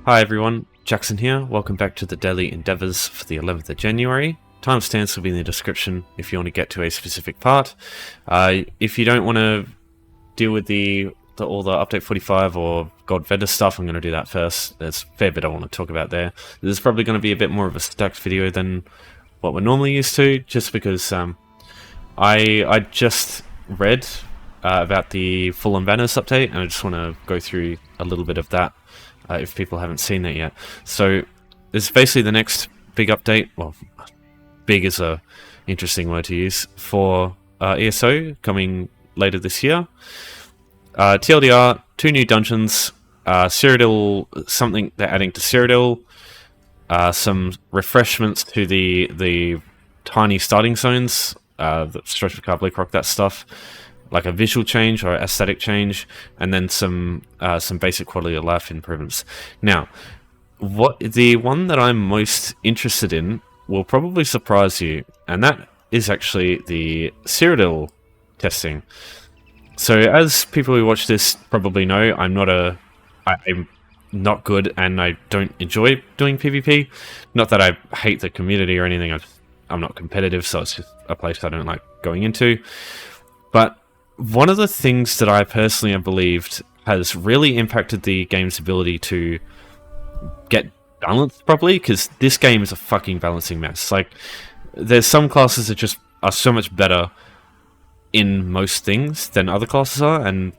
Hi everyone, Jackson here. Welcome back to the Daily Endeavours for the 11th of January. Timestamps will be in the description if you want to get to a specific part. If you don't want to deal with all the Update 45 or God Vendor stuff, I'm going to do that first. There's a fair bit I want to talk about there. This is probably going to be a bit more of a stacked video than what we're normally used to, just because I just read about the Full on Banners update, and I just want to go through a little bit of that. If people haven't seen that yet. So it's basically the next big update. Well, big is a interesting word to use for ESO coming later this year. TLDR, 2 new dungeons, Cyrodiil, something they're adding to Cyrodiil, some refreshments to the tiny starting zones, the Stretch of Car, Blackrock, that stuff, like a visual change or aesthetic change, and then some basic quality of life improvements. Now, the one that I'm most interested in will probably surprise you, and that is actually the Cyrodiil testing. So, as people who watch this probably know, I'm not good, and I don't enjoy doing PvP. Not that I hate the community or anything. I'm not competitive, so it's just a place I don't like going into. But one of the things that I personally have believed has really impacted the game's ability to get balanced properly, because this game is a fucking balancing mess. Like, there's some classes that just are so much better in most things than other classes are, and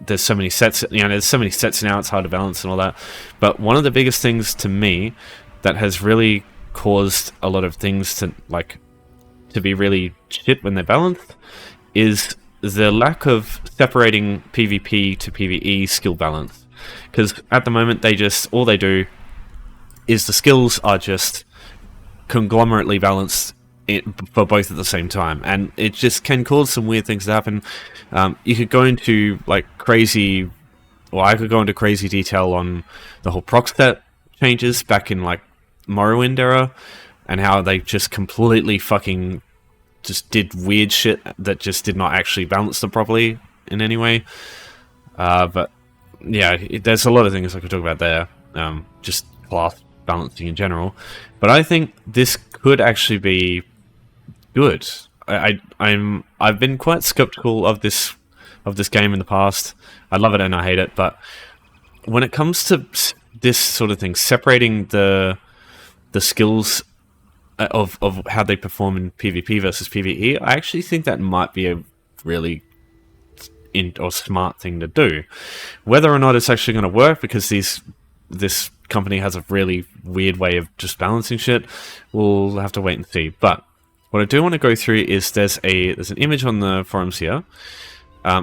there's so many sets, there's so many sets now, it's hard to balance and all that. But one of the biggest things to me that has really caused a lot of things to be really shit when they're balanced is the lack of separating PvP to PvE skill balance. Because at the moment, all they do is the skills are just conglomerately balanced for both at the same time, and it just can cause some weird things to happen. You could go into I could go into crazy detail on the whole proc stat changes back in Morrowind era, and how they just completely fucking just did weird shit that just did not actually balance them properly in any way. But yeah, there's a lot of things I could talk about there. Just class balancing in general. But I think this could actually be good. I've been quite skeptical of this game in the past. I love it and I hate it, but when it comes to this sort of thing, separating the skills of how they perform in PvP versus PvE, I actually think that might be a really smart thing to do. Whether or not it's actually going to work, because this company has a really weird way of just balancing shit, we'll have to wait and see. But what I do want to go through is there's an image on the forums here.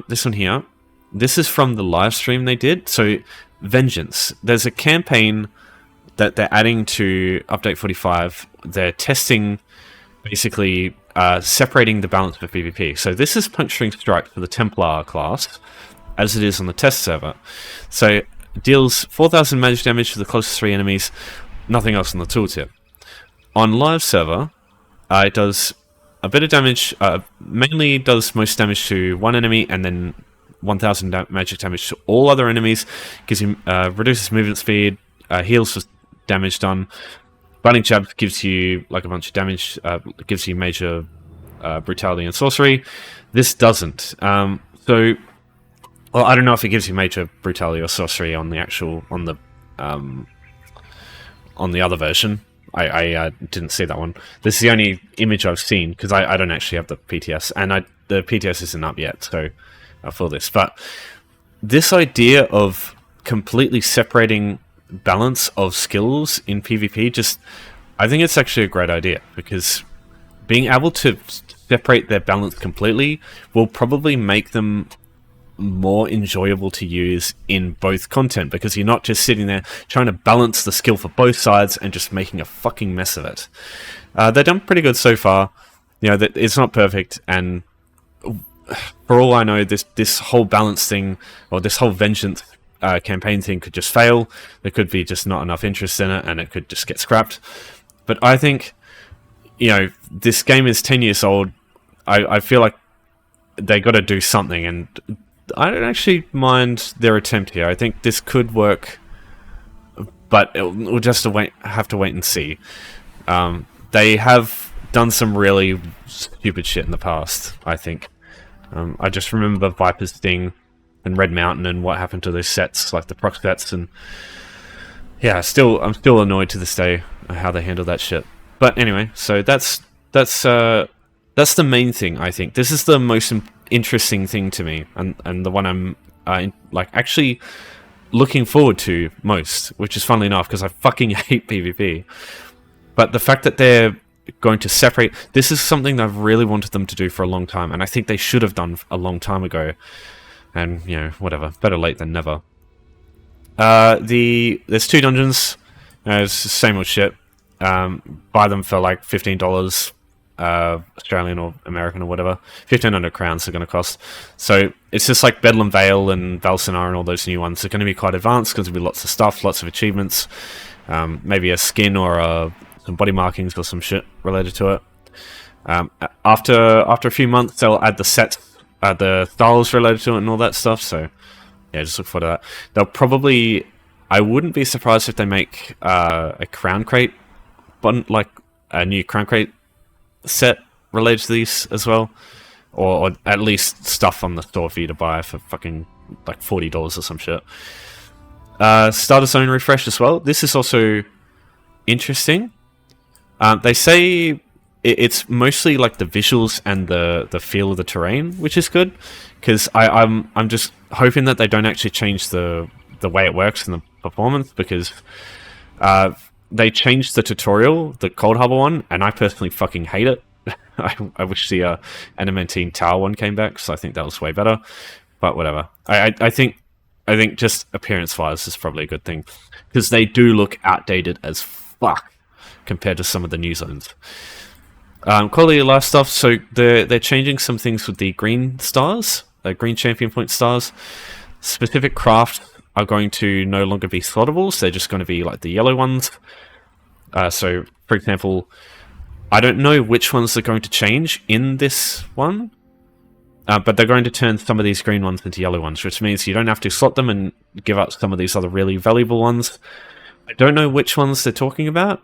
This one here. This is from the live stream they did. So Vengeance. There's a campaign that they're adding to Update 45. They're testing, basically, separating the balance for PvP. So this is Puncturing Strike for the Templar class, as it is on the test server. So deals 4,000 magic damage to the closest 3 enemies, nothing else on the tooltip. On live server, it does a bit of damage, mainly does most damage to one enemy, and then 1,000 magic damage to all other enemies, gives you reduces movement speed, heals for damage done. Biting Jab gives you a bunch of damage, gives you major brutality and sorcery. This doesn't. Well, I don't know if it gives you major brutality or sorcery on the other version. I didn't see that one. This is the only image I've seen, because I don't actually have the PTS, and the PTS isn't up yet, so for this. But this idea of completely separating balance of skills in PvP, I think it's actually a great idea, because being able to separate their balance completely will probably make them more enjoyable to use in both content, because you're not just sitting there trying to balance the skill for both sides and just making a fucking mess of it. They've done pretty good so far. It's not perfect, and for all I know, this whole balance thing, or this whole Vengeance campaign thing, could just fail. There could be just not enough interest in it, and it could just get scrapped. But I think, this game is 10 years old. I feel like they got to do something, and I don't actually mind their attempt here. I think this could work but we'll just have to wait and see. They have done some really stupid shit in the past, I think. I just remember Viper's Sting and Red Mountain and what happened to those sets, like the proc sets, and yeah, I'm still annoyed to this day how they handle that shit. But anyway, so that's the main thing, I think. This is the most interesting thing to me, and the one I'm like actually looking forward to most, which is funnily enough because I fucking hate PvP. But the fact that they're going to separate, this is something that I've really wanted them to do for a long time, and I think they should have done a long time ago. And you know, whatever, better late than never. There's 2 dungeons. It's the same old shit. Buy them for like $15 Australian or American or whatever. 1,500 crowns they're going to cost. So it's just like Bedlam Vale and Valsinar and all those new ones. They're going to be quite advanced because there'll be lots of stuff, lots of achievements. Maybe a skin or some body markings or some shit related to it. After a few months, they'll add the sets, the styles related to it and all that stuff. So yeah, just look forward to that. They'll probably... I wouldn't be surprised if they make a Crown Crate, like a new Crown Crate set related to these as well. Or at least stuff on the store for you to buy for fucking like $40 or some shit. Starter Zone refresh as well. This is also interesting. They say it's mostly like the visuals and the feel of the terrain, which is good, because I'm just hoping that they don't actually change the way it works and the performance, because they changed the tutorial, the Cold Harbor one, and I personally fucking hate it. I wish the Adamantine Tower one came back, because I think that was way better. But whatever. I think just appearance-wise is probably a good thing, because they do look outdated as fuck compared to some of the new zones. Quality of life stuff. So they're changing some things with the green stars, green champion point stars. Specific craft are going to no longer be slottables. They're just going to be like the yellow ones. So, for example, I don't know which ones are going to change in this one, but they're going to turn some of these green ones into yellow ones, which means you don't have to slot them and give up some of these other really valuable ones. I don't know which ones they're talking about.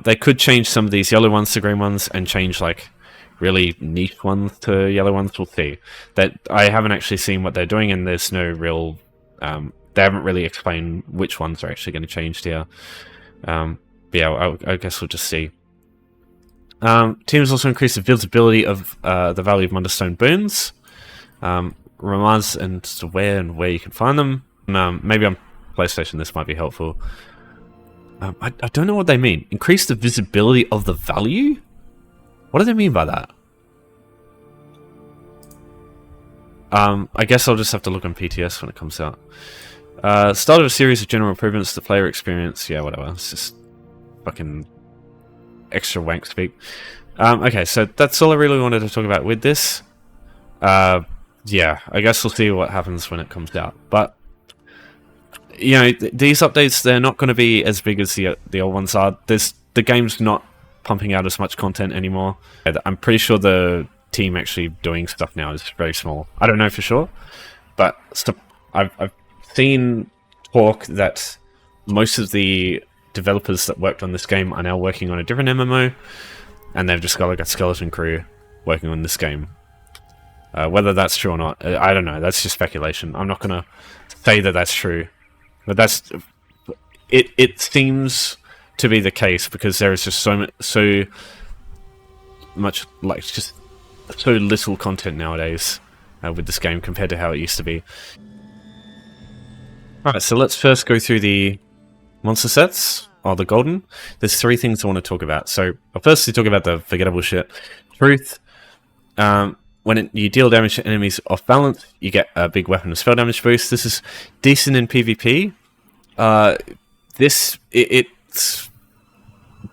They could change some of these yellow ones to green ones and change like really niche ones to yellow ones. We'll see. That I haven't actually seen what they're doing, and there's no real... they haven't really explained which ones are actually going to change here. But yeah, I guess we'll just see. Teams also increased the visibility of the value of Wonderstone boons. Reminds and where you can find them. Maybe on PlayStation this might be helpful. I don't know what they mean. Increase the visibility of the value? What do they mean by that? I guess I'll just have to look on PTS when it comes out. Start of a series of general improvements to the player experience. Yeah, whatever. It's just fucking extra wank speak. Okay, so that's all I really wanted to talk about with this. Yeah, I guess we'll see what happens when it comes out. But you know, these updates, they're not going to be as big as the old ones are. The game's not pumping out as much content anymore. I'm pretty sure the team actually doing stuff now is very small. I don't know for sure, but I've seen talk that most of the developers that worked on this game are now working on a different MMO, and they've just got like a skeleton crew working on this game. Whether that's true or not, I don't know. That's just speculation. I'm not going to say that that's true. But it seems to be the case, because there is just so much, like, just so little content nowadays with this game compared to how it used to be. Alright, so let's first go through the monster sets, or the golden. There's 3 things I want to talk about. So I'll firstly talk about the forgettable shit. Truth. When you deal damage to enemies off balance, you get a big weapon and spell damage boost. This is decent in PvP. It's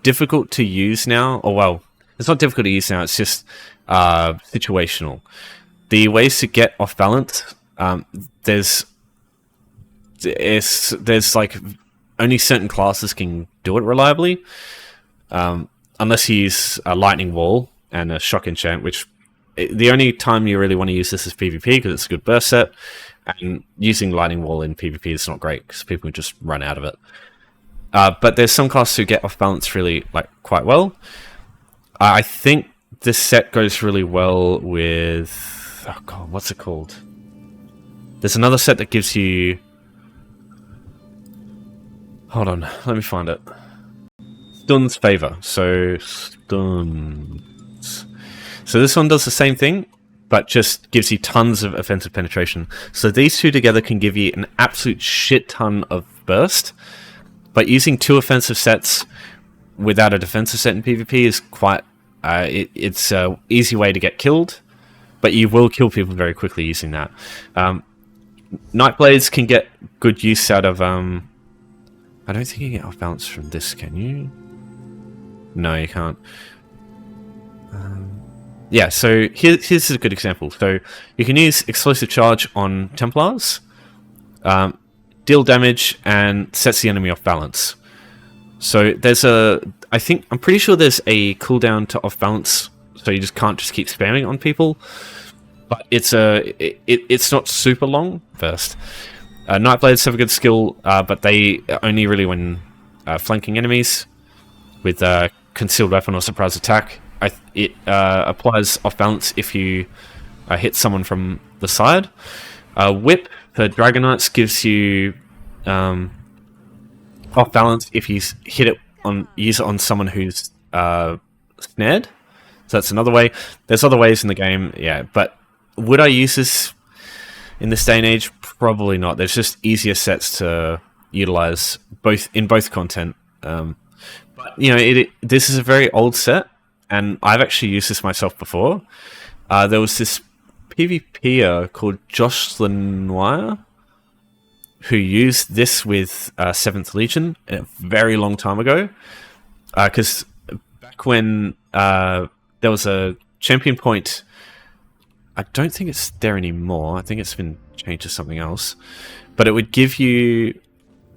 difficult to use now. Or, well, it's not difficult to use now. It's just situational. The ways to get off balance, there's like only certain classes can do it reliably, unless you use a lightning wall and a shock enchant, which the only time you really want to use this is PvP, because it's a good burst set, and using lightning wall in PvP is not great because people can just run out of it. But there's some classes who get off balance really quite well. I think this set goes really well with... Oh god, what's it called? There's another set that gives you... Hold on, let me find it. Stun's Favor. So, Stuns. So this one does the same thing, but just gives you tons of offensive penetration. So these two together can give you an absolute shit ton of burst. But using 2 offensive sets without a defensive set in PvP is quite... it's an easy way to get killed, but you will kill people very quickly using that. Nightblades can get good use out of... I don't think you get off balance from this, can you? No, you can't. Yeah, so here's a good example. So you can use Explosive Charge on Templars, deal damage, and sets the enemy off balance. So there's I'm pretty sure there's a cooldown to off balance, so you just can't just keep spamming on people. But it's not super long first. Nightblades have a good skill, but they only really when flanking enemies with concealed weapon or surprise attack. It applies off balance if you hit someone from the side. Whip for Dragon Knights gives you off balance if you use it on someone who's snared. So that's another way. There's other ways in the game, yeah. But would I use this in this day and age? Probably not. There's just easier sets to utilize in both content. But you know, this is a very old set, and I've actually used this myself before. There was this PvPer called Josh Lenoir who used this with 7th Legion a very long time ago. Because back when there was a champion point, I don't think it's there anymore. I think it's been changed to something else. But it would give you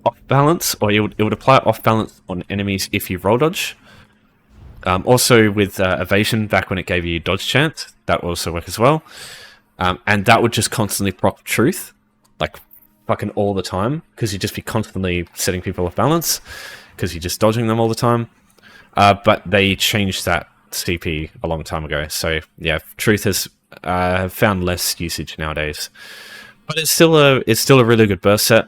off balance, or it would apply off balance on enemies if you roll dodge. Also with evasion, back when it gave you dodge chance, that would also work as well. And that would just constantly proc truth, like fucking all the time, because you'd just be constantly setting people off balance, because you're just dodging them all the time. But they changed that CP a long time ago. So yeah, truth has found less usage nowadays. But it's still a really good burst set.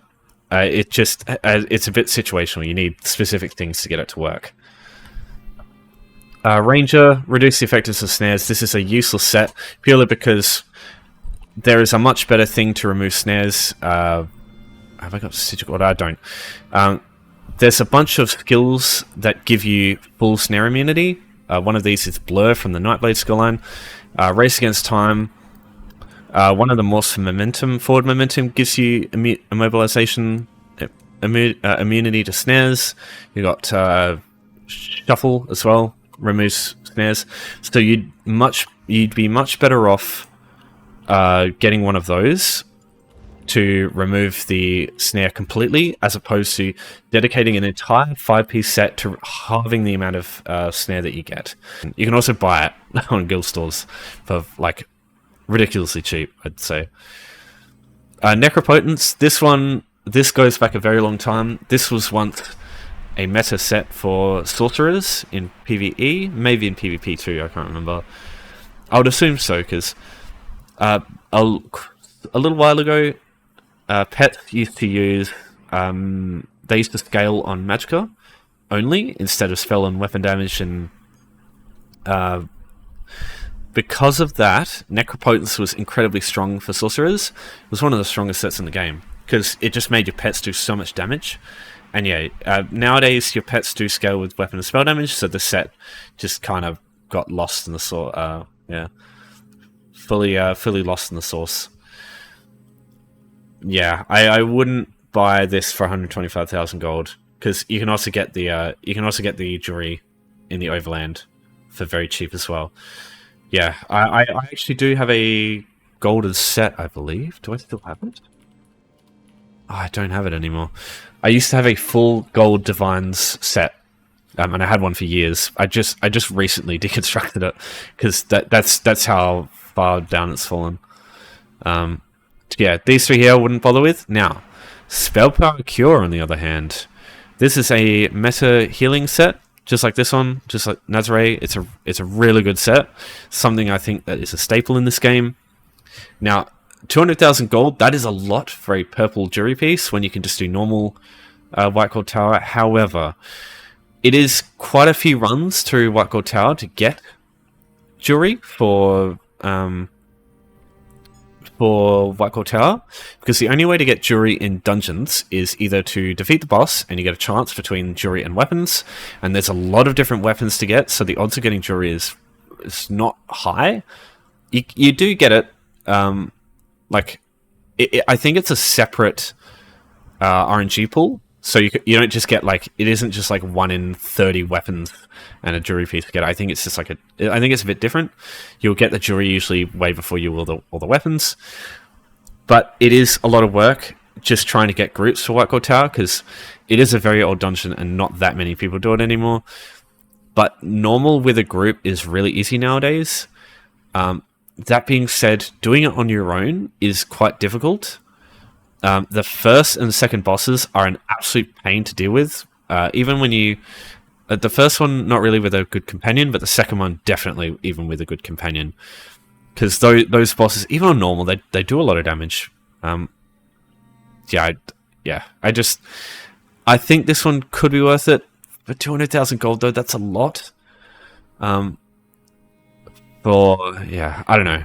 It's a bit situational. You need specific things to get it to work. Ranger, reduce the effectiveness of snares. This is a useless set purely because there is a much better thing to remove snares. Have I got Sigil? I don't. There's a bunch of skills that give you full snare immunity. One of these is Blur from the Nightblade skill line. Race Against Time. One of them was for Momentum. Forward Momentum gives you immobilization, immunity to snares. You got Shuffle as well, removes snares. So you'd be much better off getting one of those to remove the snare completely, as opposed to dedicating an entire 5-piece set to halving the amount of snare that you get. You can also buy it on guild stores for like ridiculously cheap, I'd say. Necropotence, this goes back a very long time. This was once a meta set for sorcerers in PvE, maybe in PvP too, I can't remember. I would assume so, because a little while ago, pets used to use, they used to scale on Magicka only, instead of spell and weapon damage, and because of that, Necropotence was incredibly strong for sorcerers. It was one of the strongest sets in the game, because it just made your pets do so much damage. And yeah, nowadays your pets do scale with weapon and spell damage, so the set just kind of got lost in the source. Fully lost in the source. Yeah, I wouldn't buy this for 125,000 gold, because you can also get the jewelry in the Overland for very cheap as well. Yeah, I actually do have a golden set, I believe. Do I still have it? Oh, I don't have it anymore. I used to have a full gold Divines set, and I had one for years. I just recently deconstructed it, because that's how far down it's fallen. Yeah, these three here I wouldn't bother with. Now, Spell Power Cure, on the other hand, This is a meta healing set, just like this one, just like Nazare. It's a really good set. Something I think that is a staple in this game. Now, 200,000 gold, that is a lot for a purple jury piece when you can just do normal White Gold Tower. However, it is quite a few runs through White Gold Tower to get jury for White Gold Tower, because the only way to get jury in dungeons is either to defeat the boss and you get a chance between jury and weapons, and there's a lot of different weapons to get, so the odds of getting jury is not high. You do get it. I think it's a separate RNG pool, so you don't just get like, it isn't just like 1 in 30 weapons and a jury piece to get. I think it's just like I think it's a bit different. You'll get the jury usually way before you will all the weapons, but it is a lot of work just trying to get groups for White Gold Tower, because it is a very old dungeon and not that many people do it anymore. But normal with a group is really easy nowadays. That being said, doing it on your own is quite difficult. The first and second bosses are an absolute pain to deal with. Even when you... the first one, not really with a good companion, but the second one, definitely even with a good companion. Because those bosses, even on normal, they do a lot of damage. I think this one could be worth it. For 200,000 gold, though, that's a lot. I don't know.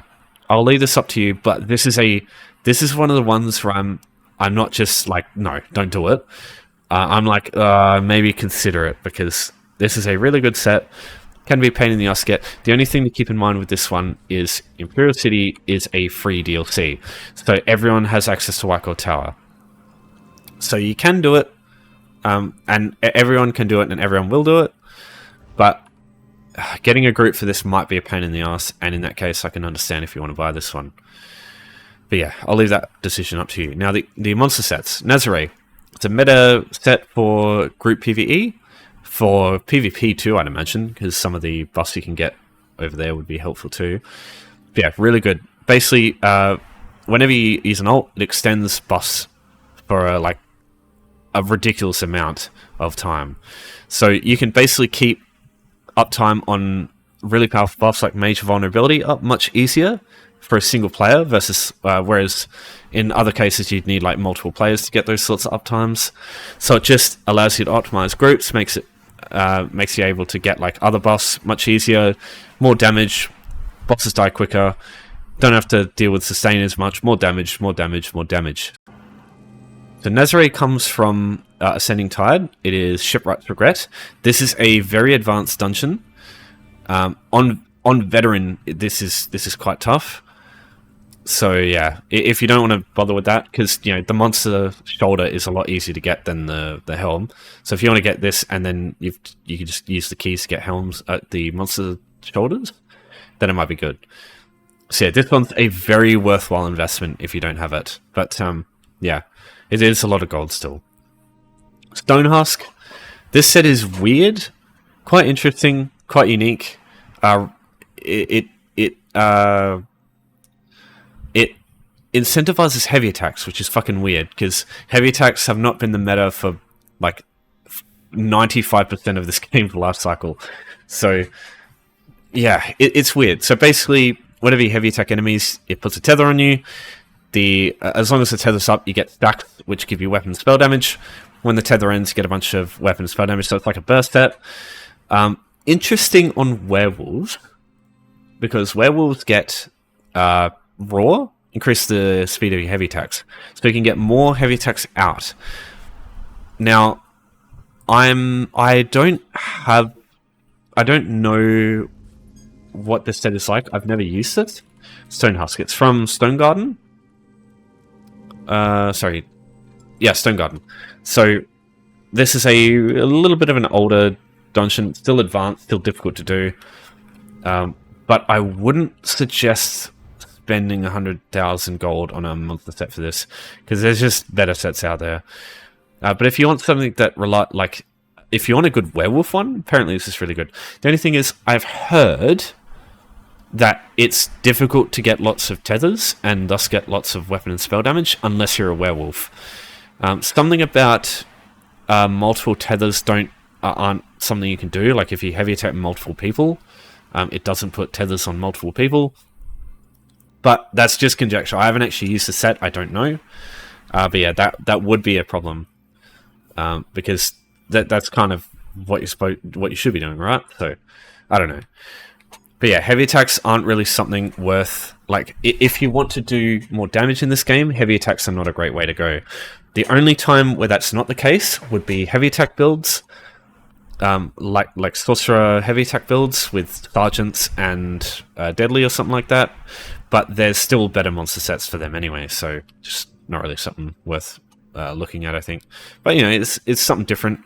I'll leave this up to you, but this is one of the ones where I'm not just like, no, don't do it. I'm like, maybe consider it, because this is a really good set. Can be a pain in the ass to get. The only thing to keep in mind with this one is Imperial City is a free DLC, so everyone has access to White Gold Tower. So you can do it, and everyone can do it, and everyone will do it, but getting a group for this might be a pain in the ass, and in that case, I can understand if you want to buy this one. But yeah, I'll leave that decision up to you. Now, the monster sets. Nazare. It's a meta set for group PvE. For PvP too, I'd imagine, because some of the buffs you can get over there would be helpful too. But yeah, really good. Basically, whenever you use an ult, it extends buffs for a ridiculous amount of time. So you can basically keep uptime on really powerful buffs like Major Vulnerability up much easier for a single player versus whereas in other cases you'd need like multiple players to get those sorts of uptimes. So it just allows you to optimize groups, makes you able to get like other buffs much easier, more damage, bosses die quicker, don't have to deal with sustain as much, more damage. So Nazare comes from Ascending Tide. It is Shipwright's Regret. This is a very advanced dungeon. On veteran, this is quite tough. So yeah, if you don't want to bother with that, because the monster shoulder is a lot easier to get than the helm. So if you want to get this, and then you can just use the keys to get helms at the monster shoulders, then it might be good. So yeah, this one's a very worthwhile investment if you don't have it. But yeah, it is a lot of gold still. Stonehusk. This set is weird, quite interesting, quite unique. It incentivizes heavy attacks, which is fucking weird, because heavy attacks have not been the meta for like 95% of this game's life cycle. So yeah, it's weird. So basically, whenever you heavy attack enemies, it puts a tether on you. As long as the tether's up, you get stacks, which give you weapon spell damage. When the tether ends, you get a bunch of weapon spell damage, so it's like a burst set. Interesting on werewolves, because werewolves get roar, increase the speed of your heavy attacks, so you can get more heavy attacks out. Now, I don't know what this set is like. I've never used it. Stonehusk. It's from Stone Garden. Stone Garden. So this is a little bit of an older dungeon, still advanced, still difficult to do. But I wouldn't suggest spending 100,000 gold on a monster set for this, because there's just better sets out there. But if you want something that if you want a good werewolf one, apparently this is really good. The only thing is, I've heard that it's difficult to get lots of tethers and thus get lots of weapon and spell damage unless you're a werewolf. Something about multiple tethers aren't something you can do. Like if you heavy attack multiple people, it doesn't put tethers on multiple people. But that's just conjecture. I haven't actually used the set. I don't know. But yeah, that would be a problem, because that's kind of what you should be doing, right? So I don't know. But yeah, heavy attacks aren't really something worth... Like, if you want to do more damage in this game, heavy attacks are not a great way to go. The only time where that's not the case would be heavy attack builds, like Sorcerer heavy attack builds with Sergeants and Deadly or something like that. But there's still better monster sets for them anyway, so just not really something worth looking at, I think. But, you know, it's something different.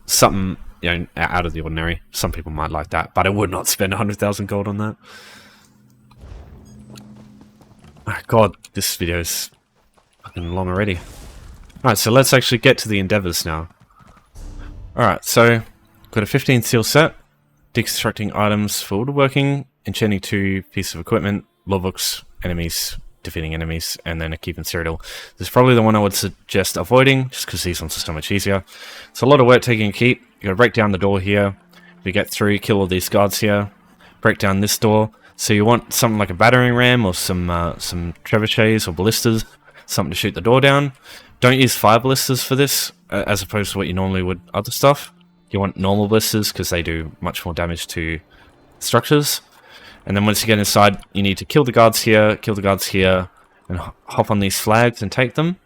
Something... You know, out of the ordinary. Some people might like that, but I would not spend 100,000 gold on that. Oh, God, this video is fucking long already. Alright, so let's actually get to the endeavors now. Alright, so got a 15 seal set, deconstructing items for woodworking, enchanting 2 pieces of equipment, law books, enemies, defeating enemies, and then a keep and Cyrodiil. This is probably the one I would suggest avoiding, just because these ones are so much easier. It's a lot of work taking a keep. You gotta break down the door here. If you get through, kill all these guards here. Break down this door. So you want something like a battering ram or some trebuchets or ballistas, something to shoot the door down. Don't use fire ballistas for this, as opposed to what you normally would other stuff. You want normal ballistas because they do much more damage to structures. And then once you get inside, you need to kill the guards here, and hop on these flags and take them.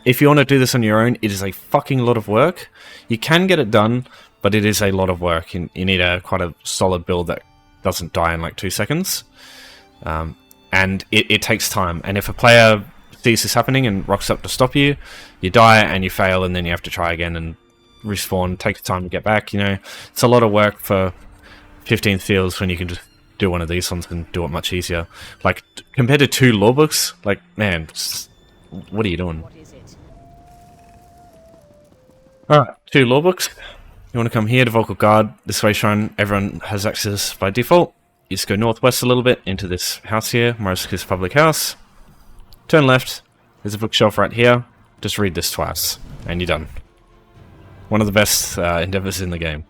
If you want to do this on your own, it is a fucking lot of work. You can get it done, but it is a lot of work. You need quite a solid build that doesn't die in like 2 seconds. And it takes time. And if a player sees this happening and rocks up to stop you, you die and you fail, and then you have to try again and respawn. Take the time to get back, you know. It's a lot of work for 15 fields when you can just do one of these ones and do it much easier. Like, compared to 2 law books, like, man, what are you doing? Alright, 2 law books. You want to come here to Vocal Guard. This way shrine, everyone has access by default. You just go northwest a little bit into this house here, Morris's public house. Turn left. There's a bookshelf right here. Just read this twice, and you're done. One of the best endeavors in the game.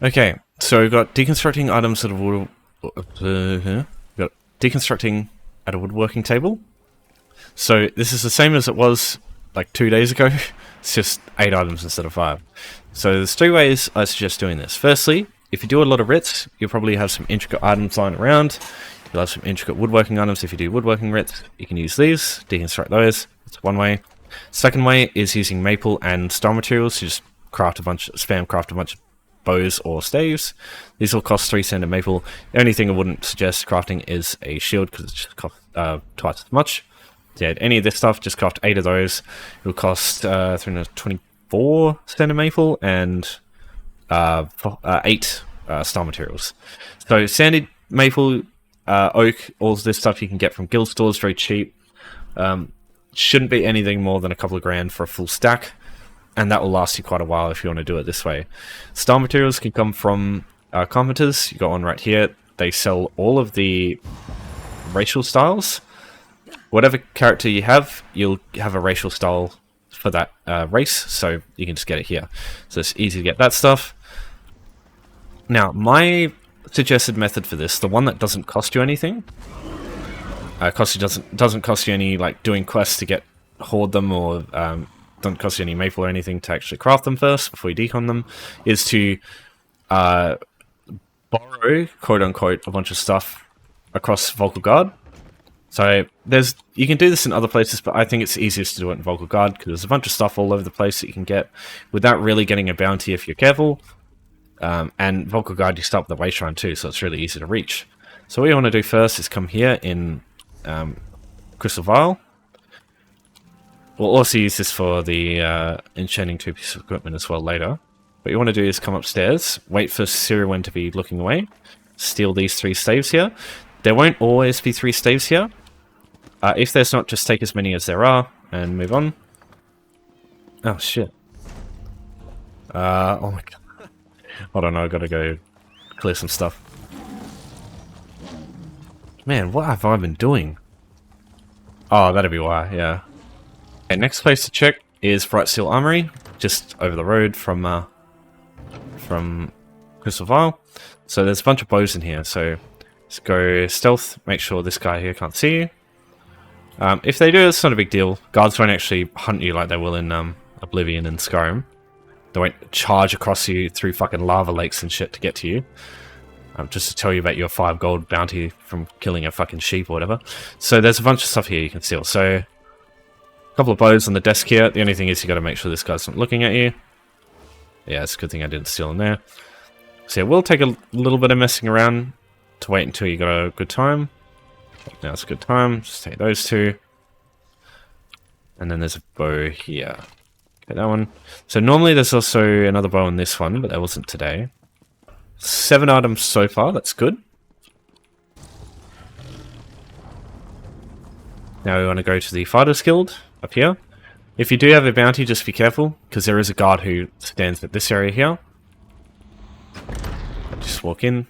Okay, so we've got deconstructing items at a woodworking table. So this is the same as it was like 2 days ago. It's just 8 items instead of 5. So there's 3 ways I suggest doing this. Firstly, if you do a lot of writs, you'll probably have some intricate items lying around. You'll have some intricate woodworking items. If you do woodworking writs, you can use these, deconstruct those. That's one way. Second way is using maple and stone materials to just spam craft a bunch of bows or staves. These will cost 3 standard maple. The only thing I wouldn't suggest crafting is a shield, because it just costs twice as much. So yeah, any of this stuff, just craft 8 of those. It'll cost 324 standard maple and 8 star materials. So standard maple, oak, all this stuff you can get from guild stores, very cheap. Shouldn't be anything more than a couple of grand for a full stack, and that will last you quite a while if you want to do it this way. Star materials can come from carpenters. You got one right here. They sell all of the racial styles. Whatever character you have, you'll have a racial style for that race, so you can just get it here. So it's easy to get that stuff. Now, my suggested method for this, the one that doesn't cost you anything, doesn't cost you any like doing quests to hoard them, or doesn't cost you any maple or anything to actually craft them first before you decon them, is to borrow, quote unquote, a bunch of stuff across Vocal Guard. So you can do this in other places, but I think it's easiest to do it in Vocal Guard because there's a bunch of stuff all over the place that you can get without really getting a bounty if you're careful. And Vocal Guard, you start with the way shrine too, so it's really easy to reach. So what you want to do first is come here in Crystal Vial. We'll also use this for the enchanting 2 pieces of equipment as well later. What you want to do is come upstairs, wait for Cyrodiil to be looking away, steal these 3 staves here. There won't always be 3 staves here. If there's not, just take as many as there are and move on. Oh shit. Oh my god. Hold on, I've got to go clear some stuff. Man, what have I been doing? Oh, that'd be why, yeah. Okay, next place to check is Bright Steel Armory, just over the road from Crystal Vial. So there's a bunch of bows in here, so let's go stealth, make sure this guy here can't see you. If they do, it's not a big deal. Guards won't actually hunt you like they will in Oblivion and Skyrim. They won't charge across you through fucking lava lakes and shit to get to you. Just to tell you about your 5 gold bounty from killing a fucking sheep or whatever. So there's a bunch of stuff here you can steal. So, a couple of bows on the desk here. The only thing is you got to make sure this guy's not looking at you. Yeah, it's a good thing I didn't steal in there. So yeah, we'll take a little bit of messing around to wait until you got a good time. Now it's a good time. Just take those 2. And then there's a bow here. Okay, that one. So normally there's also another bow on this one, but that wasn't today. 7 items so far, that's good. Now we want to go to the Fighters Guild up here. If you do have a bounty, just be careful, because there is a guard who stands at this area here. Just walk in.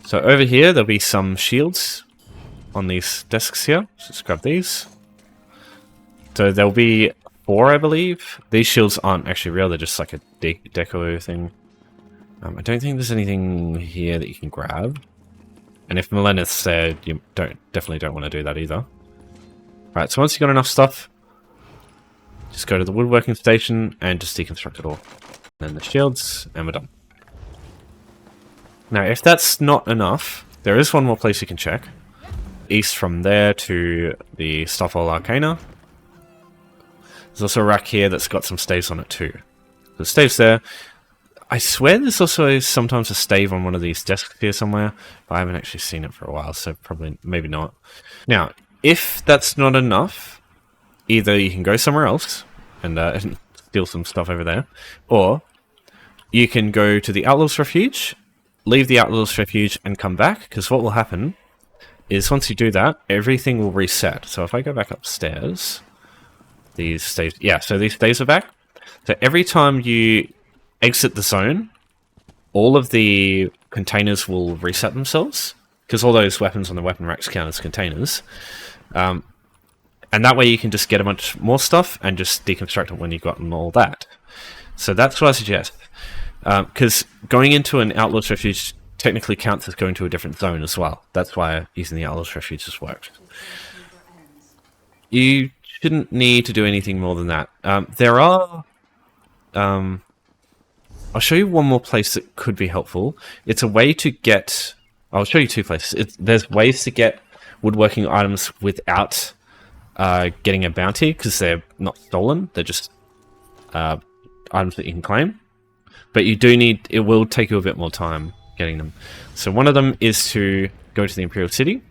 So over here, there'll be some shields on these desks here. So let's grab these. So there'll be 4, I believe. These shields aren't actually real, they're just like a deco thing. I don't think there's anything here that you can grab. And if Melenith's there, you definitely don't want to do that either. Right, so once you've got enough stuff, just go to the woodworking station and just deconstruct it all. Then the shields, and we're done. Now, if that's not enough, there is one more place you can check. East from there to the Stoffel Arcana. There's also a rack here that's got some staves on it too. The staves there. I swear there's also sometimes a stave on one of these desks here somewhere, but I haven't actually seen it for a while, so maybe not. Now, if that's not enough, either you can go somewhere else and steal some stuff over there, or you can go to the Outlaw's Refuge, leave the Outlaw's Refuge and come back, because what will happen is once you do that, everything will reset. So if I go back upstairs, these staves, yeah, so these staves are back. So every time you exit the zone, all of the containers will reset themselves, because all those weapons on the weapon racks count as containers. And that way you can just get a bunch more stuff and just deconstruct it when you've gotten all that. So that's what I suggest. Because going into an Outlaw's Refuge technically counts as going to a different zone as well. That's why using the Outlaw's Refuge has worked. You shouldn't need to do anything more than that. There are... I'll show you one more place that could be helpful. It's a way to get... I'll show you 2 places. There's ways to get woodworking items without getting a bounty, because they're not stolen. They're just items that you can claim. But you do need... It will take you a bit more time getting them. So one of them is to go to the Imperial City.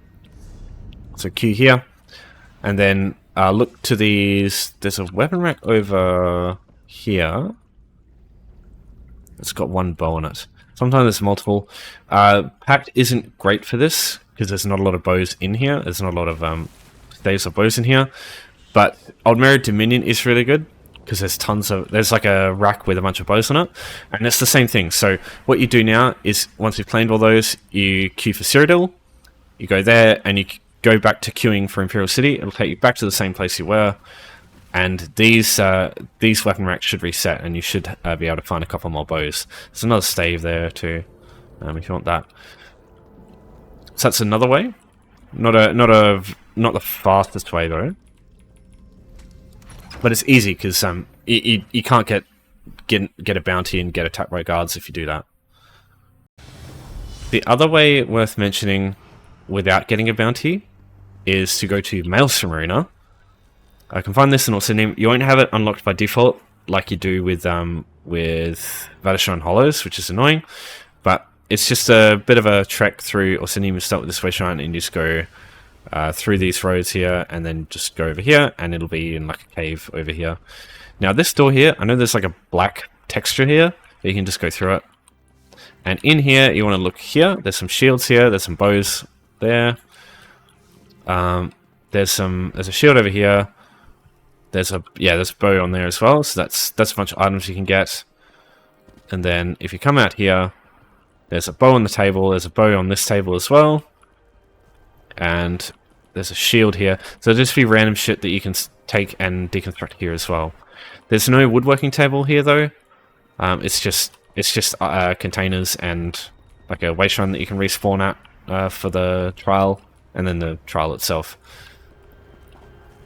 So queue here. And then look to these... There's a weapon rack over here. It's got 1 bow on it. Sometimes there's multiple. Pact isn't great for this, because there's not a lot of bows in here. There's not a lot of staves or bows in here. But Aldmeri Dominion is really good, because there's tons of... There's like a rack with a bunch of bows on it. And it's the same thing. So what you do now is, once you've claimed all those, you queue for Cyrodiil. You go there, and you go back to queuing for Imperial City. It'll take you back to the same place you were. And these weapon racks should reset, and you should be able to find a couple more bows. There's another stave there too, if you want that. So that's another way. Not the fastest way though. But it's easy, because you can't get a bounty and get attacked by guards if you do that. The other way worth mentioning without getting a bounty is to go to Maelstrom Arena. I can find this in Orsinium. You won't have it unlocked by default like you do with Vadashran Hollows, which is annoying. But it's just a bit of a trek through Orsinium. You start with this way shrine and you just go through these roads here and then just go over here, and it'll be in like a cave over here. Now this door here, I know there's like a black texture here, but you can just go through it. And in here, you want to look here. There's some shields here. There's some bows there. There's a shield over here. There's a bow on there as well, so that's a bunch of items you can get. And then if you come out here, there's a bow on the table, there's a bow on this table as well. And there's a shield here. So there'll just be random shit that you can take and deconstruct here as well. There's no woodworking table here though. It's just containers and like a waste run that you can respawn at for the trial, and then the trial itself.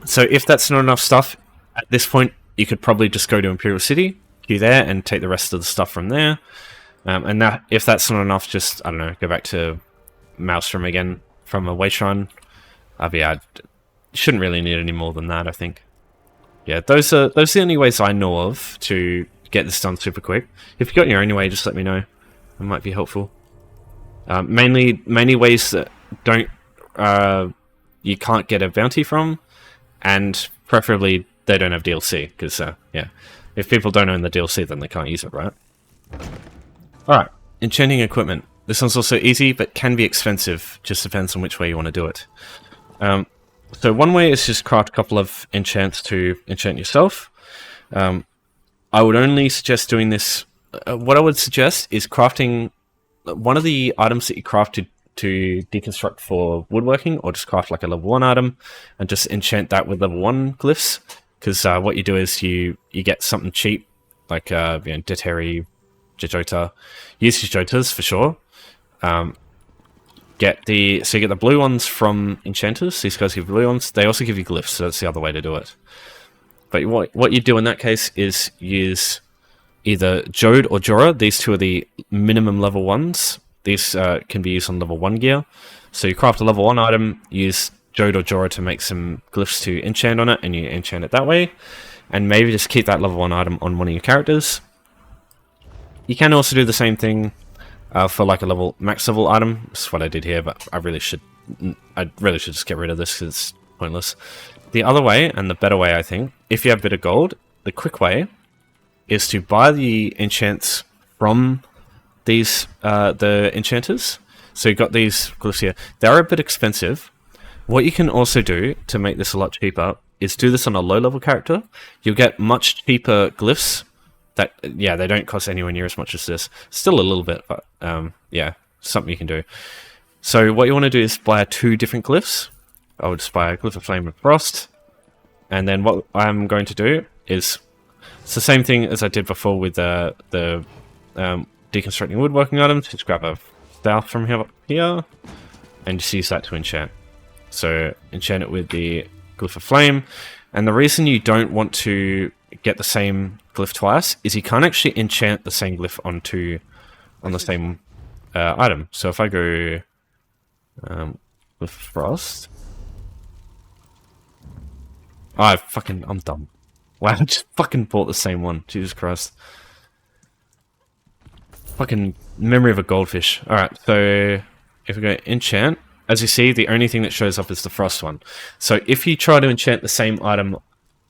So if that's not enough stuff, at this point you could probably just go to Imperial City, queue there, and take the rest of the stuff from there. And that, if that's not enough, just, I don't know, go back to Maelstrom again from a waste run. Yeah, shouldn't really need any more than that, I think. Yeah, those are the only ways I know of to get this done super quick. If you've got your own way, just let me know. It might be helpful. Mainly ways that you can't get a bounty from, and preferably they don't have DLC, because yeah, if people don't own the DLC, then they can't use it, right? Alright, enchanting equipment. This one's also easy, but can be expensive. Just depends on which way you want to do it. So one way is just craft a couple of enchants to enchant yourself. I would only suggest doing this... what I would suggest is crafting one of the items that you crafted to deconstruct for woodworking, or just craft like a level 1 item and just enchant that with level 1 glyphs, because what you do is you get something cheap, like Deteri, Jajota. Use Jajotas for sure. So you get the blue ones from enchanters. These guys give blue ones. They also give you glyphs, so that's the other way to do it. But what you do in that case is use either Jode or Jorah. These two are the minimum level ones. These can be used on level 1 gear. So you craft a level 1 item, use Jode or Jorah to make some glyphs to enchant on it, and you enchant it that way. And maybe just keep that level 1 item on one of your characters. You can also do the same thing for like a max level item. That's what I did here, but I really should just get rid of this because it's pointless. The other way, and the better way I think, if you have a bit of gold, the quick way is to buy the enchants from these the enchanters. So you've got these glyphs here. They are a bit expensive. What you can also do to make this a lot cheaper is do this on a low level character. You'll get much cheaper glyphs that, yeah, they don't cost anywhere near as much as this. Still a little bit, but yeah, something you can do. So what you want to do is buy 2 different glyphs. I would just buy a glyph of flame and frost. And then what I'm going to do is, it's the same thing as I did before with the deconstructing woodworking items. Just grab a staff from here and just use that to enchant. So enchant it with the glyph of flame. And the reason you don't want to get the same glyph twice is you can't actually enchant the same glyph on the same item. So if I go with frost, I'm dumb. Wow, I just fucking bought the same one. Jesus Christ. Fucking memory of a goldfish. Alright, so if we go enchant, as you see, the only thing that shows up is the frost one. So if you try to enchant the same item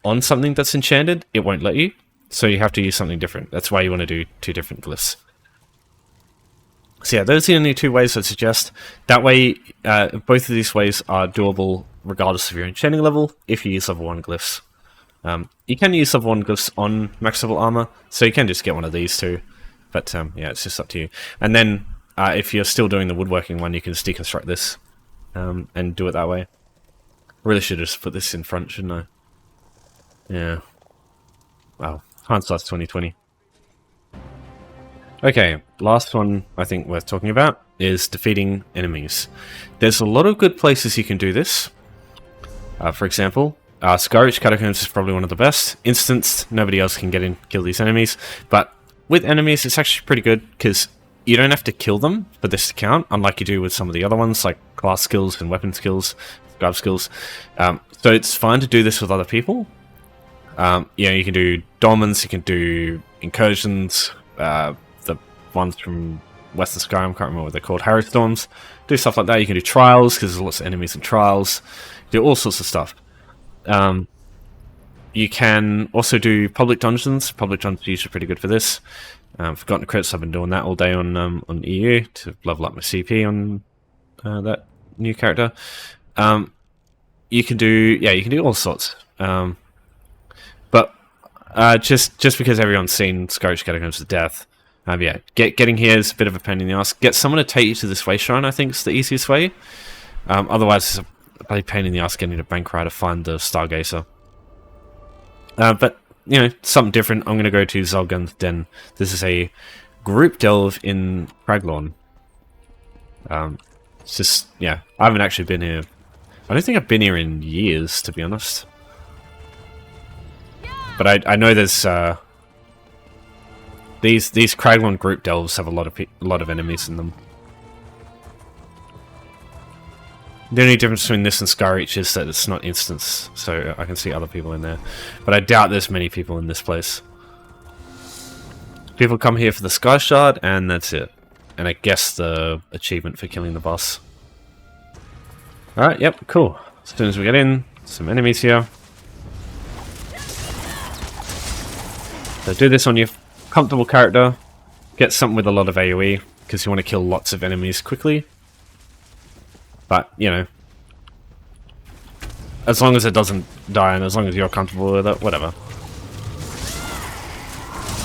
on something that's enchanted, it won't let you. So you have to use something different. That's why you want to do 2 different glyphs. So yeah, those are the only 2 ways I'd suggest. That way, both of these ways are doable regardless of your enchanting level, if you use level 1 glyphs. You can use level 1 glyphs on max level armor, so you can just get one of these too. But yeah, it's just up to you. And then, if you're still doing the woodworking one, you can just deconstruct this and do it that way. Really should have just put this in front, shouldn't I? Yeah. Wow. Hindsight's 2020. Okay, last one I think worth talking about is defeating enemies. There's a lot of good places you can do this. For example, Skyreach Catacombs is probably one of the best. Instanced, nobody else can get in, kill these enemies. But with enemies, it's actually pretty good because you don't have to kill them for this to count, unlike you do with some of the other ones, like class skills and weapon skills, scribe skills. So it's fine to do this with other people. You can do dolmens, you can do incursions, the ones from Western Skyrim, I can't remember what they're called, Harrow Storms. Do stuff like that. You can do trials, because there's lots of enemies in trials. Do all sorts of stuff. You can also do public dungeons. Public dungeons are usually pretty good for this. Forgotten Credits, I've been doing that all day on EU to level up my CP on that new character. You can do all sorts. But just because everyone's seen Skyreach Catacombs to death, yeah, getting here is a bit of a pain in the ass. Get someone to take you to this way shrine, I think, is the easiest way. Otherwise, it's a bloody pain in the ass getting to Bankrai to find the Stargazer. But, you know, something different. I'm going to go to Zolgan's Den. This is a group delve in Craglorn. It's just, yeah, I haven't actually been here. I don't think I've been here in years, to be honest. But I know there's these Craglorn group delves have a lot of enemies in them. The only difference between this and Skyreach is that it's not instance, so I can see other people in there. But I doubt there's many people in this place. People come here for the Sky Shard, and that's it. And I guess the achievement for killing the boss. Alright, yep, cool. As soon as we get in, some enemies here. So do this on your comfortable character. Get something with a lot of AoE, because you want to kill lots of enemies quickly. But, you know, as long as it doesn't die and as long as you're comfortable with it, whatever.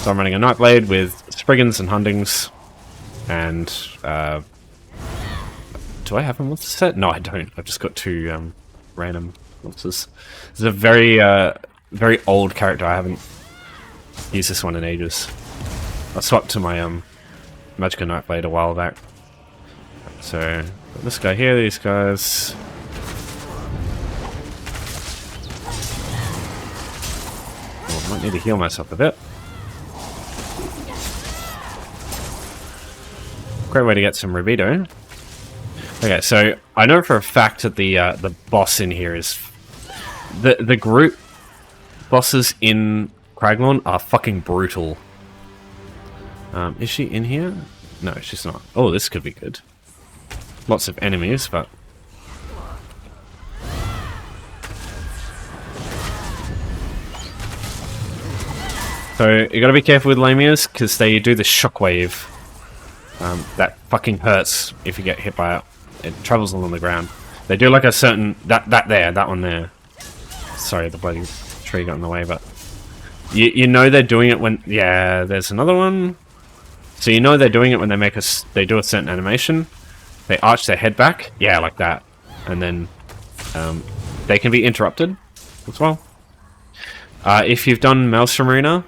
So I'm running a Nightblade with Spriggans and Hundings. And, do I have a monster set? No, I don't. I've just got 2 random monsters. This is a very, very old character. I haven't used this one in ages. I swapped to my Magica Nightblade a while back. So, got this guy here, these guys. Oh, I might need to heal myself a bit. Great way to get some Rubido. Okay, so I know for a fact that the boss in here is the group bosses in Craglorn are fucking brutal. Is she in here? No, she's not. Oh, this could be good. Lots of enemies, but so you gotta be careful with Lamias because they do the shockwave. That fucking hurts if you get hit by it. It travels along the ground. They do like a certain that one there. Sorry, the bloody tree got in the way, but you know they're doing it when there's another one. So you know they're doing it when they do a certain animation. They arch their head back, like that, and then they can be interrupted as well. If you've done Maelstrom Arena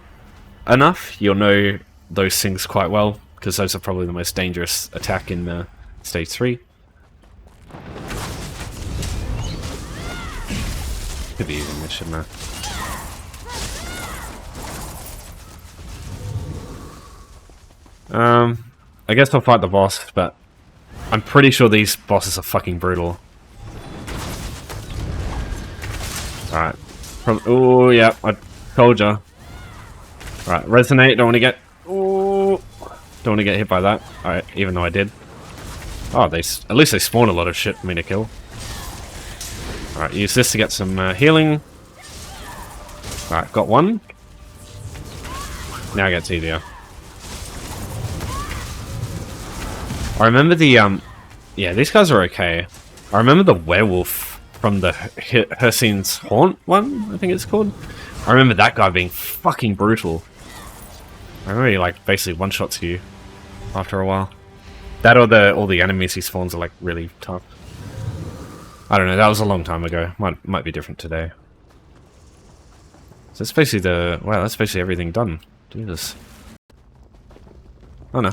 enough, you'll know those things quite well, because those are probably the most dangerous attack in Stage 3. Could be using this, shouldn't I? I guess I'll fight the boss, but I'm pretty sure these bosses are fucking brutal. Alright. Oh, yeah, I told ya. Alright, resonate, don't want to get... Oh, don't want to get hit by that. Alright, even though I did. Oh, at least they spawn a lot of shit for me to kill. Alright, use this to get some healing. Alright, got one. Now it gets easier. I remember the, these guys are okay. I remember the werewolf from the Hircine's Haunt one, I think it's called. I remember that guy being fucking brutal. I remember he, like, basically one-shots you after a while. That or all the enemies he spawns are, like, really tough. I don't know, that was a long time ago. Might be different today. So that's basically that's basically everything done. Jesus. Oh no.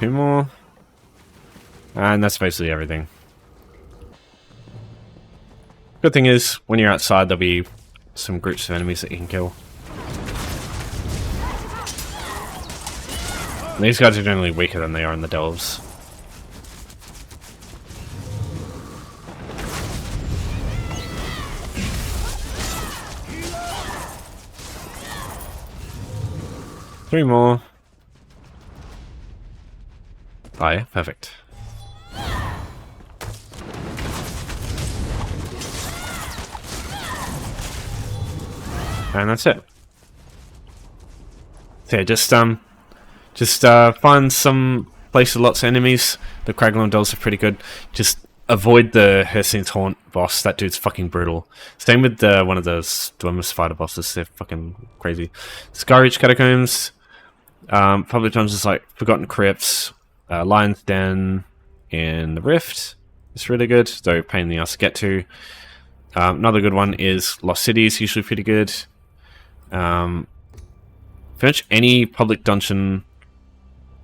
Two more. And that's basically everything. Good thing is, when you're outside, there'll be some groups of enemies that you can kill. And these guys are generally weaker than they are in the delves. Three more. Oh yeah, perfect. And that's it. So yeah, just find some place with lots of enemies. The Craglorn delves are pretty good. Just avoid the Hercin's Haunt boss. That dude's fucking brutal. Same with one of those Dwemer Spider bosses. They're fucking crazy. Skyreach Catacombs. Public dungeons like Forgotten Crypts, Lion's Den in the Rift. It's really good, though pain in the ass to get to. Another good one is Lost City is usually pretty good. Pretty much any public dungeon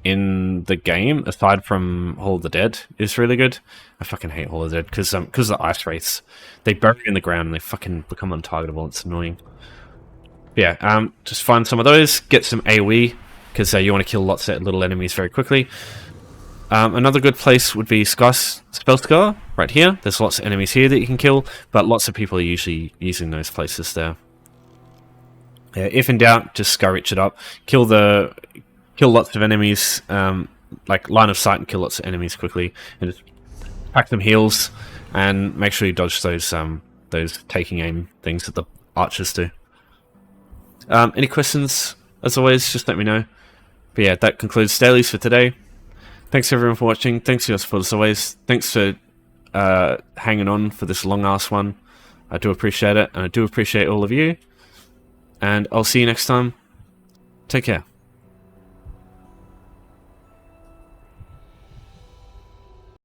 in the game, aside from Hall of the Dead, is really good. I fucking hate Hall of the Dead because of the ice wraiths. They bury in the ground and they fucking become untargetable. It's annoying. But yeah, just find some of those, get some AoE, because you want to kill lots of little enemies very quickly. Another good place would be Spellscar, right here. There's lots of enemies here that you can kill, but lots of people are usually using those places there. Yeah, if in doubt, just Skyreach it up. Kill lots of enemies, like line of sight, and kill lots of enemies quickly, and just pack them heals, and make sure you dodge those taking aim things that the archers do. Any questions? As always, just let me know. But yeah, that concludes dailies for today. Thanks everyone for watching. Thanks for your support as always. Thanks for hanging on for this long ass one. I do appreciate it, and I do appreciate all of you. And I'll see you next time. Take care.